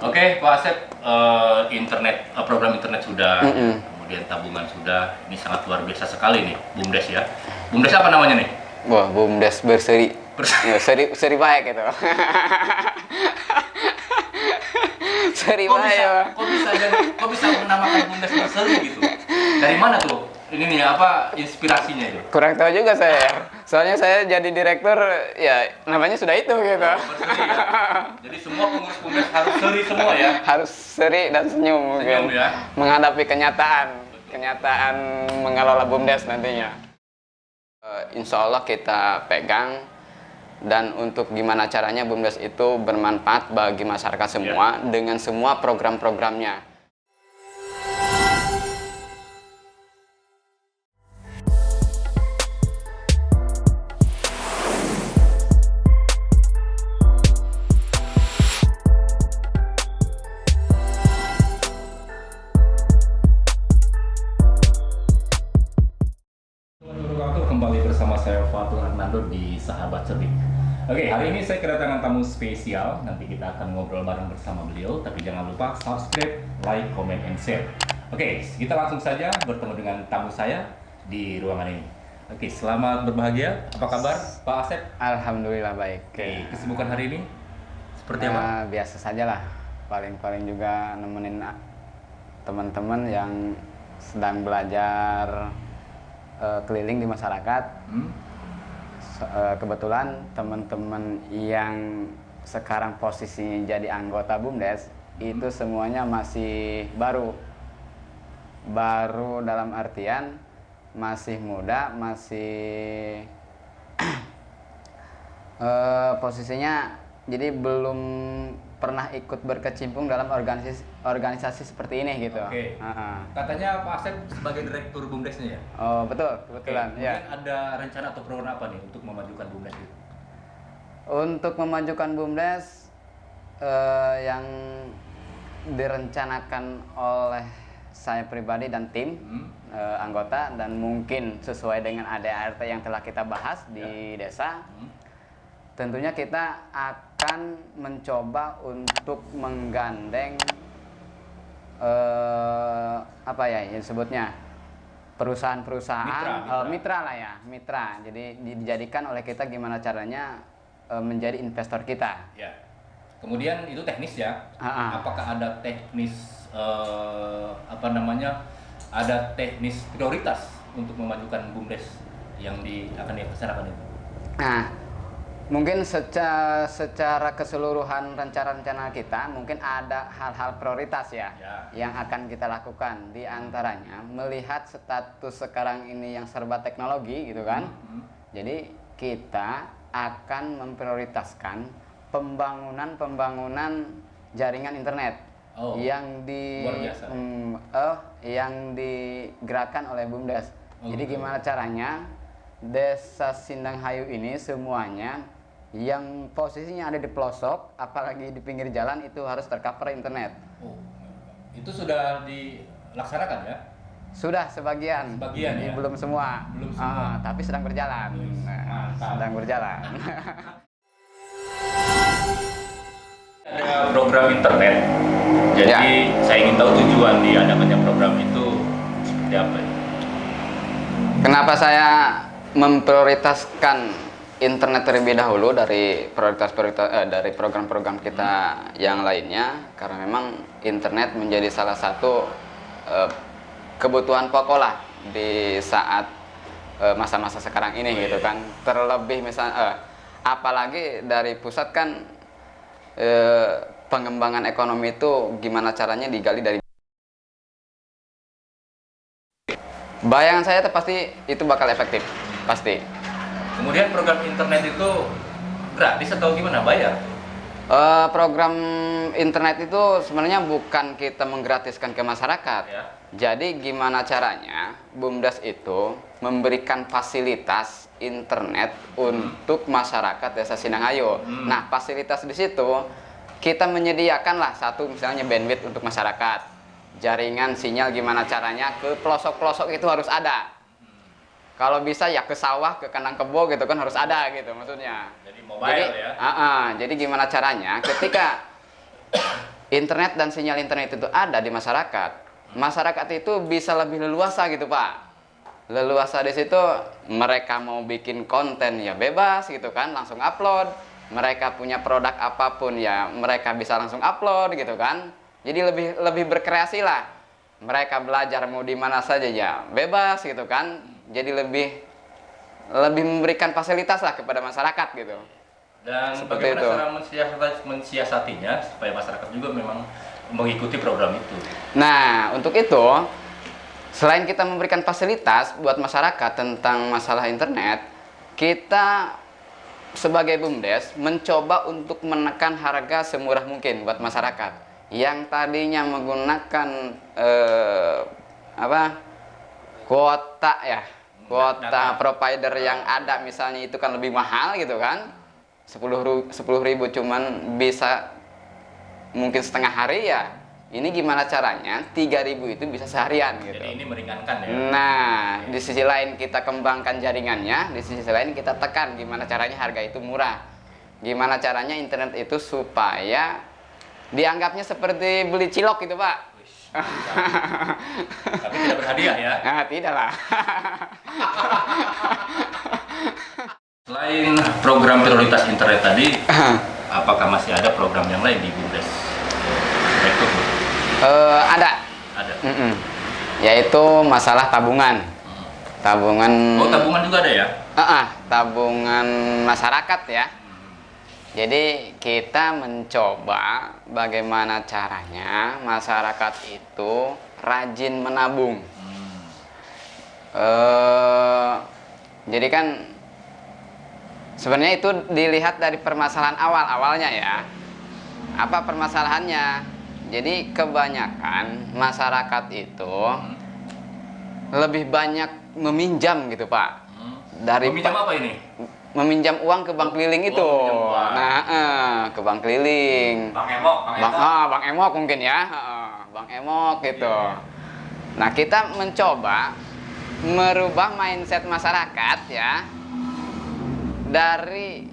Oke, Pak Asep, program internet sudah, Mm-mm. kemudian tabungan sudah. Ini sangat luar biasa sekali nih, BUMDes ya. BUMDes apa namanya nih? Wah, BUMDes berseri. Ya, seri baik itu. Seri Kok baik bisa, ya. kok bisa menamakan BUMDes berseri gitu? Dari mana tuh? Ini nih apa inspirasinya itu? Kurang tahu juga saya. Soalnya saya jadi direktur, ya namanya sudah itu gitu. Oh, berseri ya. Jadi semua pengurus BUMDes harus seri semua ya. Harus seri dan senyum Senyum mungkin. ya. Menghadapi kenyataan mengelola BUMDes nantinya. Insya Allah kita pegang, dan untuk gimana caranya BUMDes itu bermanfaat bagi masyarakat semua dengan semua program-programnya. Kembali bersama saya Fatul Hernando di Sahabat Cerdik. Oke, hari ini saya kedatangan tamu spesial. Nanti kita akan ngobrol bareng bersama beliau. Tapi jangan lupa subscribe, like, comment, and share. Oke, kita langsung saja bertemu dengan tamu saya di ruangan ini. Oke, selamat berbahagia. Apa kabar, Pak Asep? Alhamdulillah baik. Oke, kesibukan hari ini seperti apa? Biasa saja lah. Paling-paling juga nemenin teman-teman yang sedang belajar keliling di masyarakat. Kebetulan teman-teman yang sekarang posisinya jadi anggota BUMDes itu semuanya masih baru dalam artian masih muda, masih posisinya jadi belum pernah ikut berkecimpung dalam organisasi seperti ini gitu. Oke. Katanya Pak Asep sebagai direktur BUMDesnya ya? Oh betul, kebetulan. Oke. Ya. Kemudian ada rencana atau program apa nih untuk memajukan BUMDes itu? Untuk memajukan BUMDes yang direncanakan oleh saya pribadi dan tim anggota, dan mungkin sesuai dengan ADART yang telah kita bahas di desa, tentunya kita akan mencoba untuk menggandeng apa ya disebutnya, perusahaan-perusahaan mitra lah ya, mitra. Jadi dijadikan oleh kita gimana caranya menjadi investor kita. Ya. Kemudian itu teknis ya. Apakah ada teknis ada teknis prioritas untuk memajukan BUMDes yang akan dilaksanakan itu? Nah, mungkin secara keseluruhan rencana-rencana kita mungkin ada hal-hal prioritas ya yang akan kita lakukan. Di antaranya melihat status sekarang ini yang serba teknologi gitu kan. Jadi kita akan memprioritaskan pembangunan jaringan internet yang digerakkan oleh BUMDes. Jadi gimana caranya Desa Sindanghayu ini semuanya yang posisinya ada di pelosok, apalagi di pinggir jalan, itu harus tercover internet. Oh, itu sudah dilaksanakan ya? Sudah sebagian ya? Belum semua. Tapi sedang berjalan. Sedang berjalan. Ada program internet. Jadi saya ingin tahu tujuan diadakannya program itu seperti apa ya? Kenapa saya memprioritaskan internet terlebih dahulu dari dari program-program kita yang lainnya? Karena memang internet menjadi salah satu kebutuhan pokok lah di saat masa-masa sekarang ini gitu kan. Terlebih misalnya apalagi dari pusat kan pengembangan ekonomi itu gimana caranya digali dari. Bayangan saya pasti itu bakal efektif, pasti. Kemudian program internet itu gratis atau gimana, bayar? Program internet itu sebenarnya bukan kita menggratiskan ke masyarakat. Jadi gimana caranya BUMDes itu memberikan fasilitas internet untuk masyarakat Desa Sindanghayu. Nah, fasilitas di situ kita menyediakan lah satu misalnya bandwidth untuk masyarakat. Jaringan sinyal gimana caranya ke pelosok-pelosok itu harus ada. Kalau bisa ya ke sawah, ke kandang kebo gitu kan harus ada gitu maksudnya. Jadi mobile ya. Jadi gimana caranya ketika internet dan sinyal internet itu ada di masyarakat, masyarakat itu bisa lebih leluasa gitu Pak. Leluasa di situ, mereka mau bikin konten ya bebas gitu kan, langsung upload. Mereka punya produk apapun ya mereka bisa langsung upload gitu kan. Jadi lebih berkreasi lah. Mereka belajar mau di mana saja ya bebas gitu kan. Jadi lebih memberikan fasilitas lah kepada masyarakat gitu. Dan Seperti bagaimana itu. cara mensiasatinya supaya masyarakat juga memang mengikuti program itu? Nah, untuk itu selain kita memberikan fasilitas buat masyarakat tentang masalah internet, kita sebagai BUMDes mencoba untuk menekan harga semurah mungkin buat masyarakat. Yang tadinya menggunakan kuota ya, kuota provider yang ada misalnya itu kan lebih mahal gitu kan. 10.000 cuman bisa mungkin setengah hari ya. Ini gimana caranya 3.000 itu bisa seharian gitu. Jadi ini meringankan ya. Nah, di sisi lain kita kembangkan jaringannya, di sisi lain kita tekan gimana caranya harga itu murah. Gimana caranya internet itu supaya dianggapnya seperti beli cilok gitu, Pak. Tapi tidak berhadiah ya. Nah, tidak lah. Selain program prioritas internet tadi, apakah masih ada program yang lain di BUMDes? Itu Ada. ada. Yaitu masalah tabungan. Tabungan. Oh, tabungan juga ada ya? Tabungan masyarakat ya. Jadi kita mencoba bagaimana caranya masyarakat itu rajin menabung. Jadi kan sebenarnya itu dilihat dari permasalahan awalnya ya. Apa permasalahannya? Jadi kebanyakan masyarakat itu lebih banyak meminjam gitu Pak. Meminjam apa ini? Meminjam uang ke bank keliling itu. Ke bank keliling. Bang Emok, Bang Emok mungkin ya. Bang Emok gitu. Nah, kita mencoba merubah mindset masyarakat ya. Dari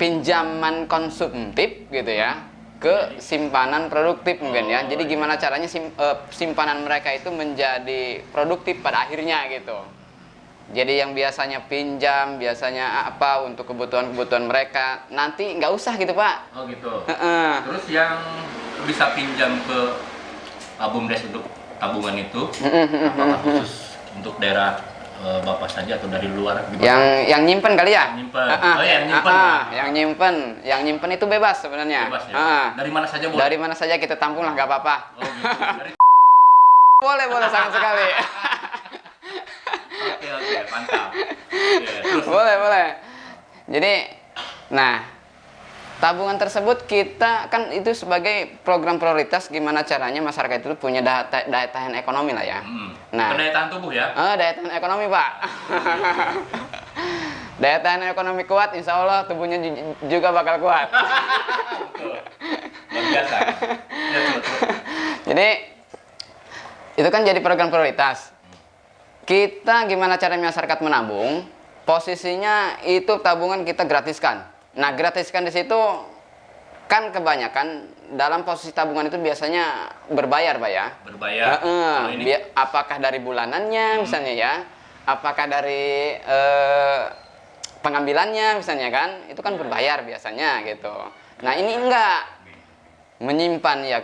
pinjaman konsumtif gitu ya ke simpanan produktif mungkin ya. Jadi gimana caranya simpanan mereka itu menjadi produktif pada akhirnya gitu. Jadi yang biasanya pinjam, biasanya apa untuk kebutuhan mereka, nanti nggak usah gitu Pak. Oh gitu. Terus yang bisa pinjam ke BUMDes untuk tabungan itu, apakah khusus untuk daerah Bapak saja atau dari luar? Yang nyimpen kali ya? Nyimpen. Oh ya, yang nyimpen. Yang nyimpen itu bebas sebenarnya. Bebas ya. Dari mana saja boleh? Dari mana saja kita tampung lah, nggak apa-apa. Oh gitu. Dari... boleh sangat sekali. Oke, mantap. Terus. Boleh. Jadi, nah, tabungan tersebut kita kan itu sebagai program prioritas gimana caranya masyarakat itu punya daya tahan ekonomi lah ya. Nah, daya tahan tubuh ya? Daya tahan ekonomi Pak. Daya tahan ekonomi kuat, insya Allah tubuhnya juga bakal kuat. Betul. Luar biasa. Ya, Jadi itu kan jadi program prioritas. Kita gimana caranya masyarakat menabung? Posisinya itu tabungan kita gratiskan. Nah, gratiskan di situ kan kebanyakan dalam posisi tabungan itu biasanya berbayar, Pak ya. Berbayar. Apakah dari bulanannya misalnya ya? Apakah dari pengambilannya misalnya kan? Itu kan berbayar biasanya gitu. Nah, ini enggak. Menyimpan ya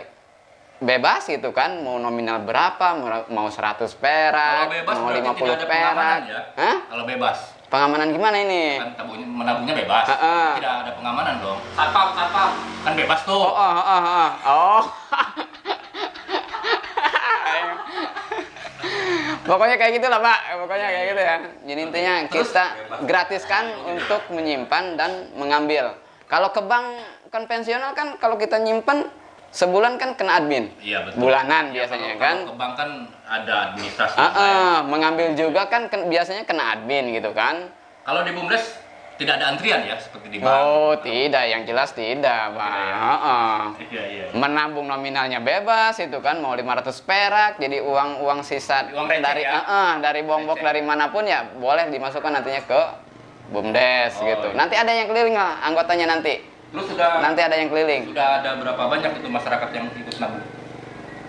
bebas gitu kan, mau nominal berapa, mau 100 perak, mau 50 perak. Ya? Kalau bebas. Pengamanan gimana ini? Kan menabungnya bebas. Tidak ada pengamanan dong. Satpam kan bebas tuh. Oh. Pokoknya kayak gitulah Pak. Pokoknya kayak gitu ya. Jadi intinya kita gratiskan untuk menyimpan dan mengambil. Kalau ke bank konvensional kan kalau kita nyimpan sebulan kan kena admin. Iya betul. Bulanan biasanya kan. Kalau ke bank kan ada administrasi. Mengambil juga kan biasanya kena admin gitu kan. Kalau di BUMDes tidak ada antrian ya seperti di bank. Oh tidak, yang jelas tidak Pak. Iya. Menabung nominalnya bebas itu kan, mau 500 perak jadi uang sisa dari dari bombok dari manapun ya boleh dimasukkan nantinya ke BUMDes gitu. Nanti ada yang keliling lah anggotanya nanti. Terus sudah nanti ada yang keliling. Sudah ada berapa banyak itu masyarakat yang ikut nabung?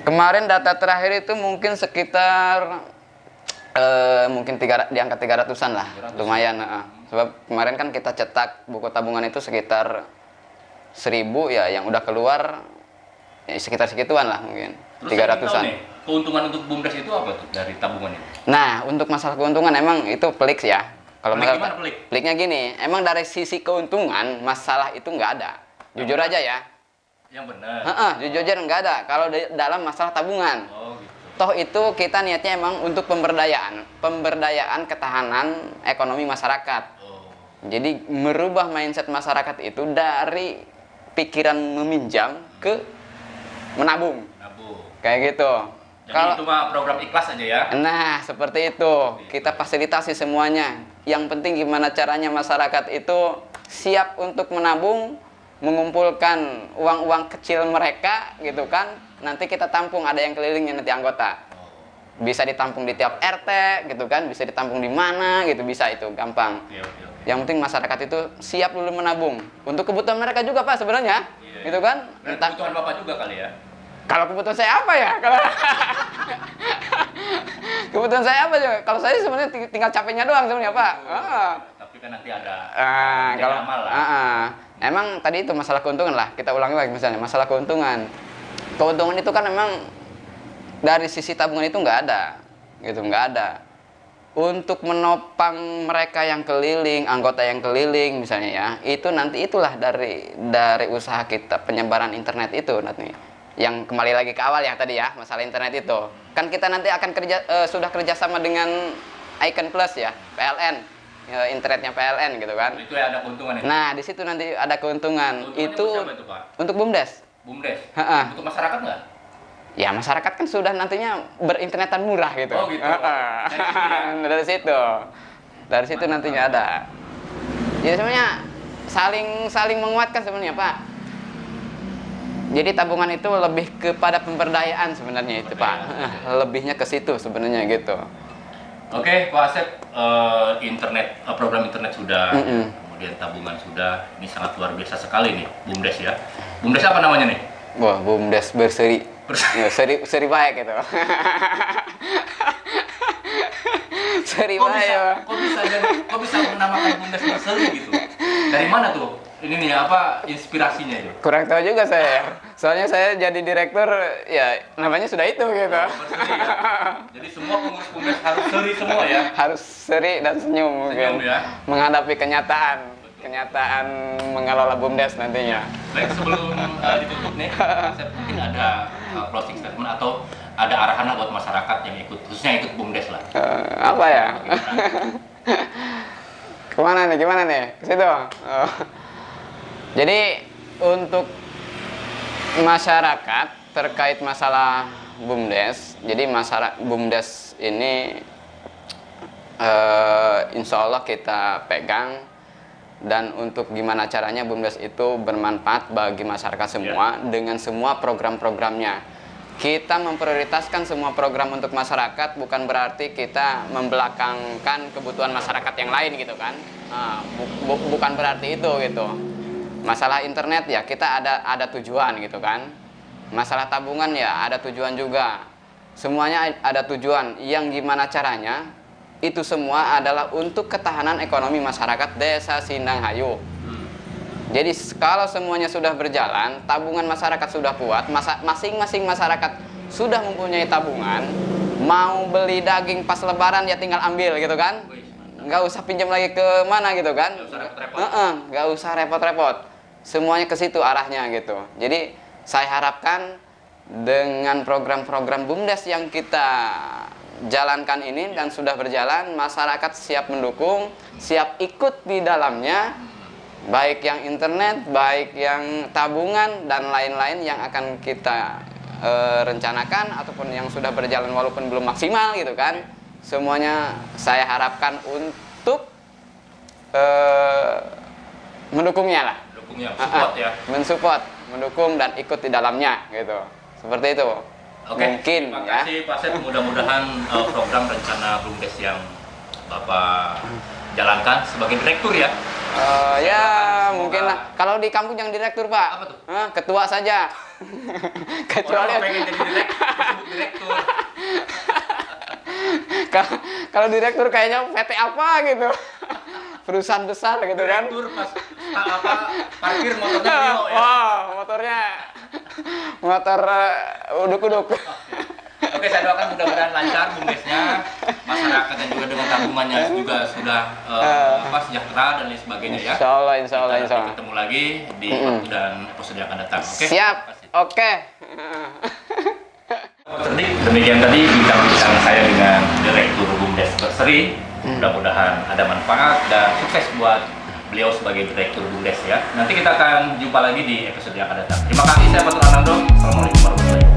Kemarin data terakhir itu mungkin sekitar mungkin di angka 300-an lah, 300. lumayan. Sebab kemarin kan kita cetak buku tabungan itu sekitar 1.000 ya, yang udah keluar ya, sekitar segituan lah mungkin. Terus 300-an. Keuntungan untuk BUMDes itu apa tuh dari tabungan ini? Nah, untuk masalah keuntungan emang itu pelik sih ya. Kalau Pelik masalah gimana pelik? peliknya gini, emang dari sisi keuntungan masalah itu nggak ada. Jujur aja ya. Yang benar. Jujur aja nggak ada. Kalau dalam masalah tabungan. Oh gitu. Toh itu kita niatnya emang untuk pemberdayaan ketahanan ekonomi masyarakat. Oh. Jadi merubah mindset masyarakat itu dari pikiran meminjam ke menabung. Nabung. Kayak gitu. Jadi itu mah program ikhlas aja ya. Nah, seperti itu. Kita fasilitasi semuanya. Yang penting gimana caranya masyarakat itu siap untuk menabung, mengumpulkan uang-uang kecil mereka gitu kan. Nanti kita tampung, ada yang kelilingnya nanti anggota. Bisa ditampung di tiap RT gitu kan, bisa ditampung di mana gitu, bisa itu gampang. Iya. Yang penting masyarakat itu siap dulu menabung. Untuk kebutuhan mereka juga Pak sebenarnya. Iya. Gitu kan? Dan kebutuhan Bapak juga kali ya. Kalau kebutuhan saya apa ya? Kalau kebutuhan saya apa ya? Kalau saya sebenarnya tinggal capeknya doang sebenarnya Pak. Tapi kan nanti ada Kalau amal lah. emang tadi itu masalah keuntungan lah. Kita ulangi lagi misalnya masalah keuntungan. Keuntungan itu kan memang dari sisi tabungan itu nggak ada, gitu nggak ada. Untuk menopang mereka yang keliling, anggota yang keliling misalnya ya, itu nanti itulah dari usaha kita penyebaran internet itu nanti. Yang kembali lagi ke awal ya tadi ya, masalah internet itu. Kan kita nanti akan sudah kerjasama dengan Icon Plus ya, PLN, internetnya PLN gitu kan. Itu ya ada keuntungan ya. Nah di situ nanti ada keuntungan. Keuntungannya Itu buat siapa itu, Pak? untuk BUMDes. BUMDes. Ha-ha. Untuk masyarakat nggak? Ya masyarakat kan sudah nantinya berinternetan murah gitu. Oh gitu. Dari situ nantinya ada. Jadi sebenarnya saling menguatkan sebenarnya Pak. Jadi tabungan itu lebih kepada pemberdayaan sebenarnya itu Pak. Lebihnya ke situ sebenarnya gitu. Oke, Pak Asep, program internet sudah, kemudian tabungan sudah. Ini sangat luar biasa sekali nih, BUMDes ya. BUMDes apa namanya nih? Wah, BUMDes berseri. Ya, seri baik gitu. Seri baik ya. Kok bisa menamakan BUMDes berseri gitu? Dari mana tuh? Ini nih apa inspirasinya itu? Kurang tahu juga saya. Soalnya saya jadi direktur ya namanya sudah itu gitu. Berseri ya. Jadi semua pengurus BUMDes harus seri semua ya. Harus seri dan senyum mungkin. Senyum ya. Menghadapi kenyataan mengelola BUMDes nantinya. Baik, sebelum ditutup nih, saya mungkin ada closing statement atau ada arahan lah buat masyarakat yang ikut, khususnya ikut BUMDes lah. Apa ya? Kemana nih? Gimana nih? Ke situ. Jadi untuk masyarakat terkait masalah BUMDes, jadi masyarakat BUMDes ini insya Allah kita pegang. Dan untuk gimana caranya BUMDes itu bermanfaat bagi masyarakat semua dengan semua program-programnya. Kita memprioritaskan semua program untuk masyarakat, bukan berarti kita membelakangkan kebutuhan masyarakat yang lain gitu kan. Bukan berarti itu gitu. Masalah internet ya kita ada tujuan gitu kan. Masalah tabungan ya ada tujuan juga. Semuanya ada tujuan. Yang gimana caranya? Itu semua adalah untuk ketahanan ekonomi masyarakat Desa Sindang Hayu. Jadi kalau semuanya sudah berjalan, tabungan masyarakat sudah kuat, masing-masing masyarakat sudah mempunyai tabungan, mau beli daging pas lebaran ya tinggal ambil gitu kan. Nggak usah pinjam lagi ke mana gitu kan. Nggak usah repot-repot. Semuanya ke situ arahnya gitu. Jadi saya harapkan dengan program-program BUMDes yang kita jalankan ini dan sudah berjalan, masyarakat siap mendukung, siap ikut di dalamnya, baik yang internet, baik yang tabungan dan lain-lain yang akan kita rencanakan ataupun yang sudah berjalan walaupun belum maksimal gitu kan. Semuanya saya harapkan untuk mendukungnya lah. Support ya. Mensupport, mendukung dan ikut di dalamnya gitu. Seperti itu. Oke, mungkin terima ya. kasih Pak Asep. Mudah-mudahan program rencana BUMDes yang Bapak jalankan sebagai direktur ya, Ya Semoga- mungkin lah. Kalau di kampung yang direktur Pak. Apa tuh? Ketua saja. Kecuali Orang pengen jadi disebut direktur. kalau direktur kayaknya PT apa gitu. Perusahaan besar gitu kan. Direktur pas apa parkir motornya beliau ya. Wah, motornya motor uduk-uduk. Oke, saya doakan mudah-mudahan lancar bumdesnya, masyarakat dan juga dengan tabungannya juga sudah sejahtera dan lain sebagainya ya. Insya Allah, insya Allah, Kita insya nanti Allah. ketemu lagi di waktu dan episode yang akan datang. Oke. Siap. Oke. Cerdik, demikian tadi bincang-bincang saya dengan Direktur Bumdes Berseri. Mudah-mudahan ada manfaat dan sukses buat beliau sebagai Direktur Bumdes ya. Nanti kita akan jumpa lagi di episode yang akan datang. Terima kasih, saya Fatul Anando. Assalamualaikum warahmatullahi wabarakatuh.